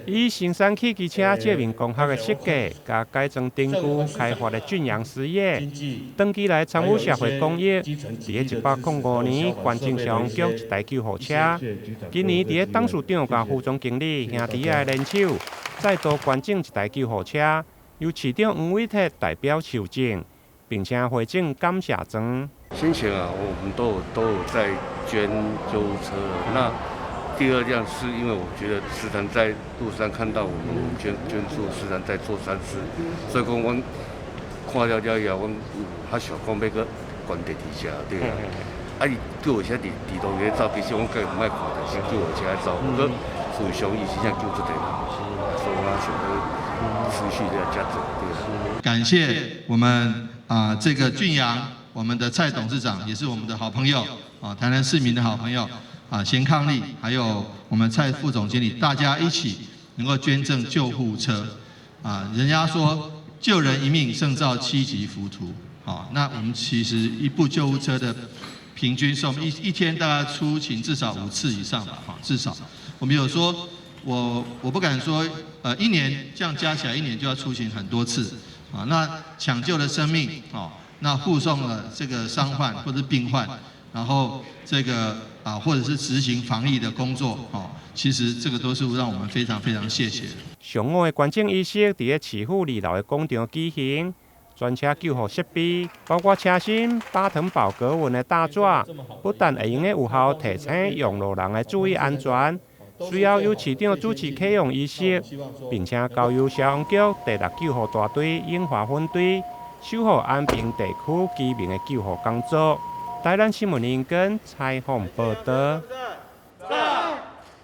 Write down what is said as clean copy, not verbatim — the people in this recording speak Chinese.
以新山汽机车借面工学的设计，加改装定居开发的俊阳事业，长期来参与社会公益。伫105年，关正上举一台救护车。今年伫董事长甲副总经理兄弟的联手，再度关正一台救护车，由市长黄伟哲代表受赠，并且回赠感谢状。先前啊，我们都有在捐救护车了。那第二辆是因为我觉得时常在路上看到我们捐助，时常在做善事，所以讲我看了以后，我较想讲要个关第二车，对啊。啊，伊救护车伫路边走，其实我家唔爱看，但是救护车走，不过属于上医是想救出来人，所以我想要持续的加做，对啊。感谢我们这个俊阳。我们的蔡董事长也是我们的好朋友台南市民的好朋友贤伉俪，还有我们蔡副总经理，大家一起能够捐赠救护车人家说救人一命胜造7级浮屠那我们其实一部救护车的平均寿命一天大概出勤至少5次以上吧至少我们有说我不敢说一年这样加起来1年就要出勤很多次那抢救了生命那护送了这个伤患或者病患，然后这个或者是执行防疫的工作，其实这个都是让我们非常非常谢谢。上午的关正仪式伫市府2楼的广场举行，专车救护设备包括车身8层保格纹的大纸，不但会用有效提醒用路人的注意安全，随后由市长主持启用仪式，并且交由消防局第6救护大队永华分队。守护安平地区居民的救护工作。台南新闻联跟采访报道。